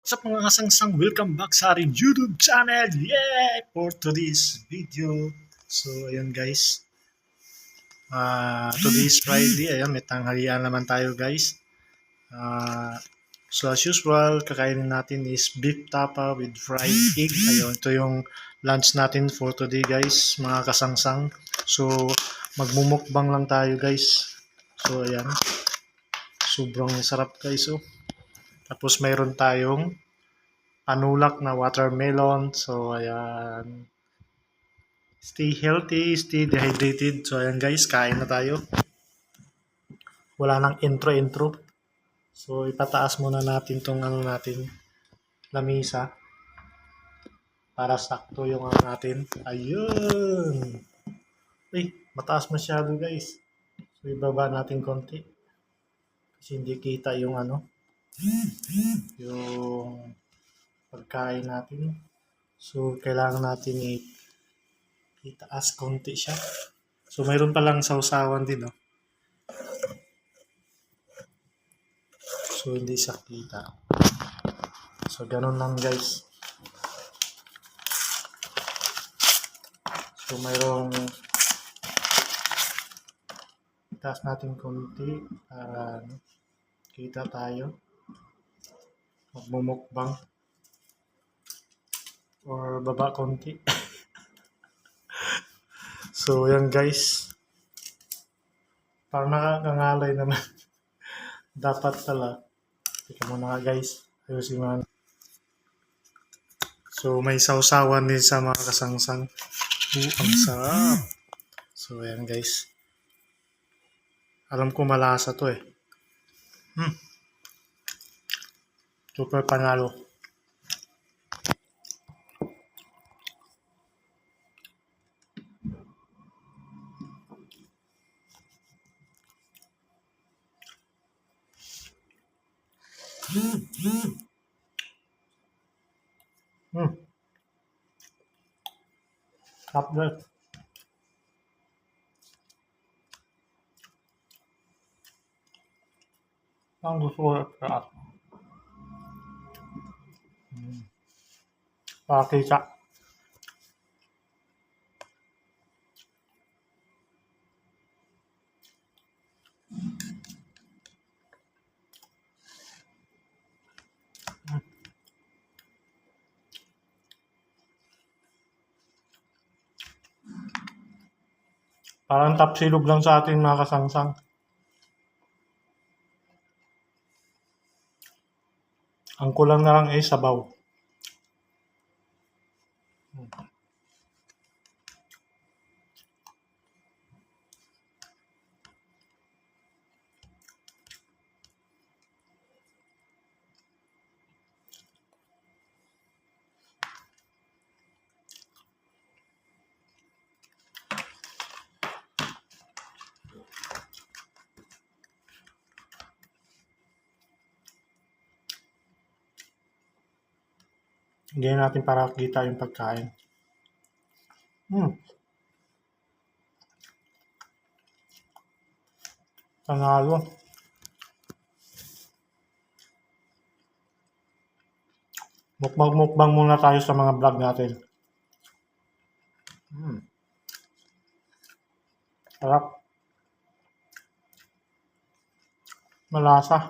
What's up mga kasangsang? Welcome back sa ating YouTube channel! Yay! For today's video. So, ayun guys. Today's Friday. Ayun, may tanghalian naman tayo guys. So, as usual, kakainin natin is beef tapa with fried egg. Ayun, ito yung lunch natin for today guys, mga kasangsang. So, magmumukbang lang tayo guys. So, ayan. Sobrang sarap guys. Oh. Tapos, mayroon tayong panulak na watermelon. So, ayan. Stay healthy, stay dehydrated. So, ayan guys, kain na tayo. Wala nang intro-intro. So, ipataas muna natin tong natin, lamisa. Para sakto yung natin. Ayun! Ay, mataas masyado guys. So, ibaba natin konti. Kasi hindi kita yung yung pagkain natin. So, kailangan natin itaas konti siya. So, mayroon palang sausawan din, no? So, hindi siya kita. So, ganun lang guys. So, mayroong itaas natin konti para kita tayo. Magmumukbang. Or baba konti. So, yan guys. Parang nakakangalay naman. Dapat pala. Teka muna guys. Ayusin mo. So, may sausawan din sa mga kasangsang. Ang sarap. So, ayan guys. Alam ko malasa to eh. Super panalo. Sarap guys. Ang gusto ko sarap. Pakita. Parang tapsilog lang sa atin mga kasangsang. Ang kulang na lang ay sabaw. Hindi natin para kita yung pagkain. Panalo. Mukbang muna tayo sa mga vlog natin. Sarap. Malasa.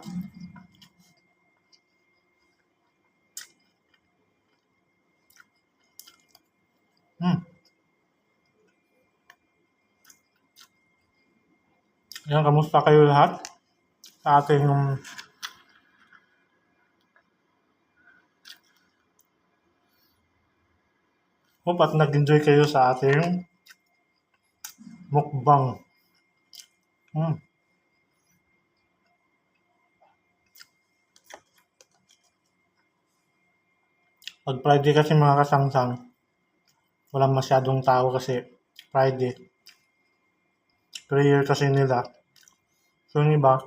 Ayan, kamusta kayo lahat? Sa ating hope at nag-enjoy kayo sa ating mukbang. Pag Friday kasi mga kasangsang, walang masyadong tao kasi Friday. Prayer kasi nila. So yung iba,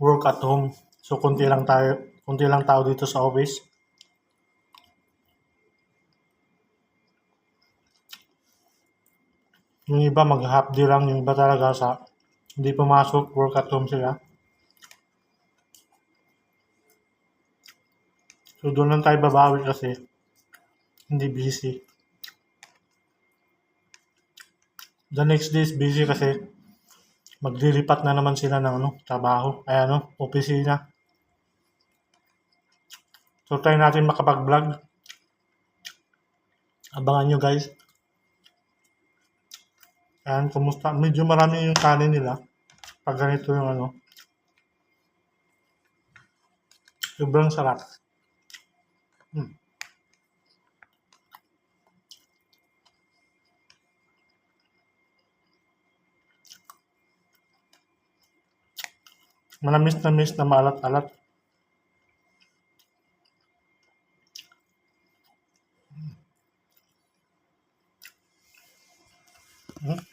work at home. So kunti lang tao dito sa office. Yung iba mag-half day lang, yung iba talaga hindi pumasok, work at home sila. So doon lang tayo babawi kasi hindi busy. The next day is busy kasi maglilipat na naman sila ng trabaho, ay opisina. So try natin makapag-vlog. Abangan nyo guys. Ayan, kumusta? Medyo marami yung kanin nila. Pag ganito yung sobrang sarap. Hmm. Manamis na miss na maalat-alat.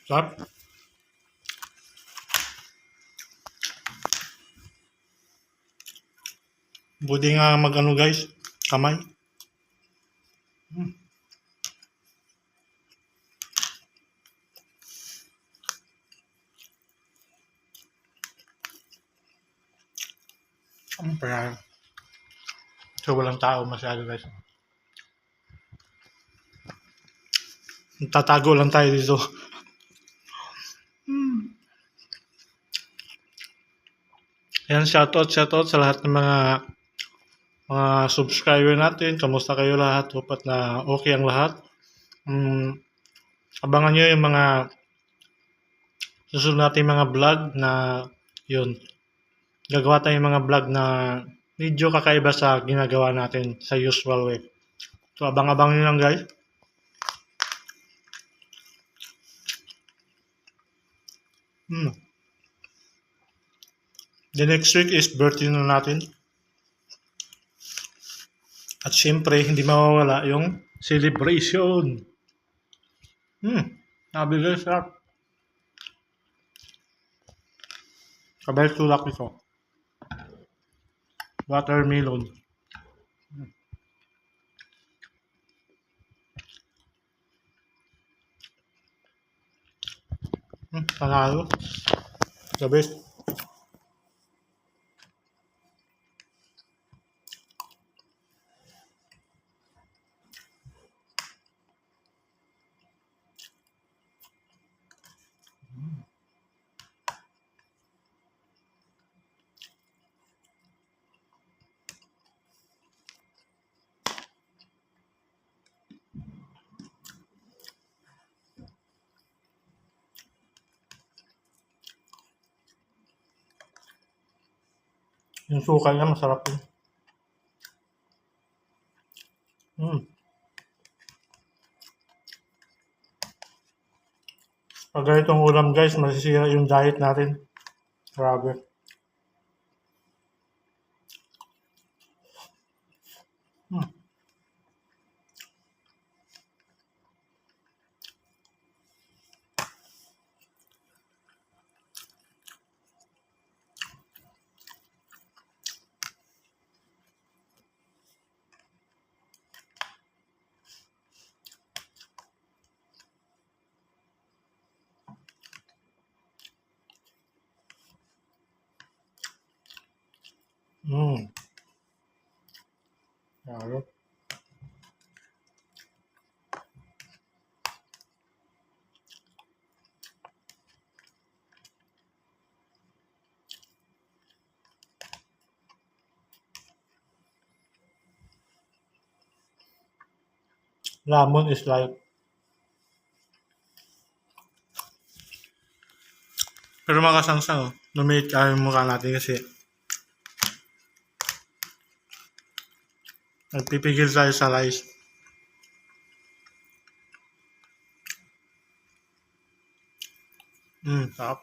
Sarap. Buti nga guys, kamay. Parang so walang tao masyado guys. Tatago lang tayo dito. Ayan, shoutout sa lahat ng mga subscriber natin. Kamusta kayo lahat? Hope na okay ang lahat. Abangan nyo yung mga susunod natin mga vlog na yun. Gagawa tayong mga vlog na medyo kakaiba sa ginagawa natin sa usual way. So abang-abang nyo lang guys. The next week is birthday na natin. At syempre, hindi mawawala yung celebration. Sabi guys, sarap. Kabay tulak ito. Watermelon. Panalo. The best. Yung suka niya masarap yun. Pag ganitong ulam guys, masisira yung diet natin. Grabe. Lalo. Lemon is life. Pero makasangsang, lumit yung mukha natin kasi nagpipigil tayo sa rice. Sarap.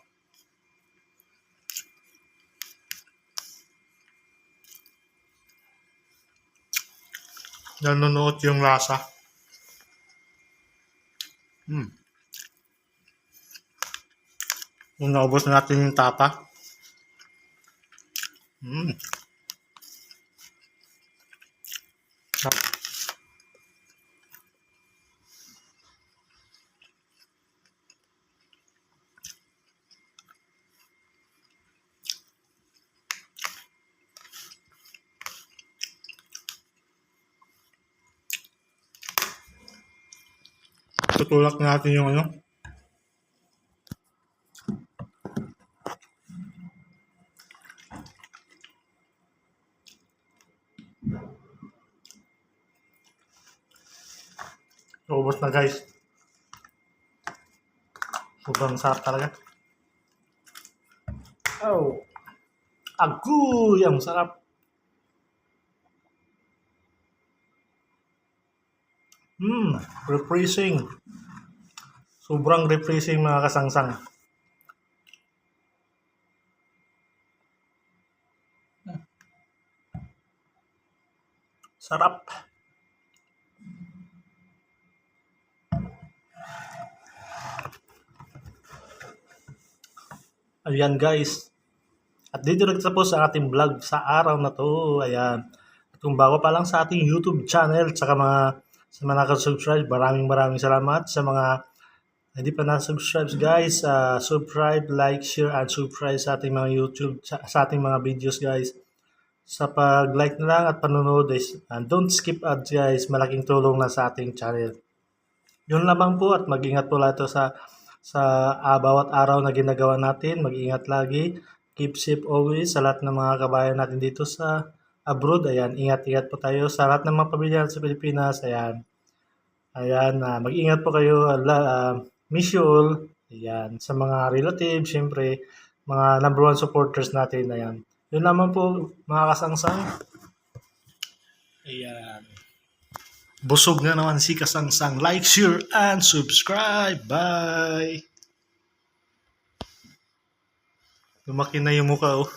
Nanunuot yung lasa. Kung naubos na natin yung tapa. Sarap. Tutulak natin yung ano. Ubos na guys. Sobrang sarap talaga. Oh. Agoy! Ang sarap. Refreshing. Sobrang refreshing mga kasangsang. Sarap. Ayan guys. At dito nagtapos ang ating vlog sa araw na to. Ayan. At kung bago pa lang sa ating YouTube channel, saka sa mga nakasubscribe, maraming salamat. Sa mga hindi pa na-subscribe guys, subscribe, like, share, and subscribe sa ating mga YouTube, sa ating mga videos guys. Sa pag-like na lang at panonood and don't skip ads guys, malaking tulong na sa ating channel. Yun lamang po at mag-ingat po lahat sa bawat araw na ginagawa natin. Mag-ingat lagi. Keep safe always sa lahat ng mga kabayan natin dito sa abroad. Ayan, ingat-ingat po tayo sa lahat ng mga pamilya sa Pilipinas. Ayan, mag-ingat po kayo. Miss you all. Ayan, sa mga relatives, syempre, mga number one supporters natin. Ayan, yun naman po mga kasangsang. Ayan. Busog na naman si kasangsang. Like, share, and subscribe. Bye! Lumaki na yung mukha oh.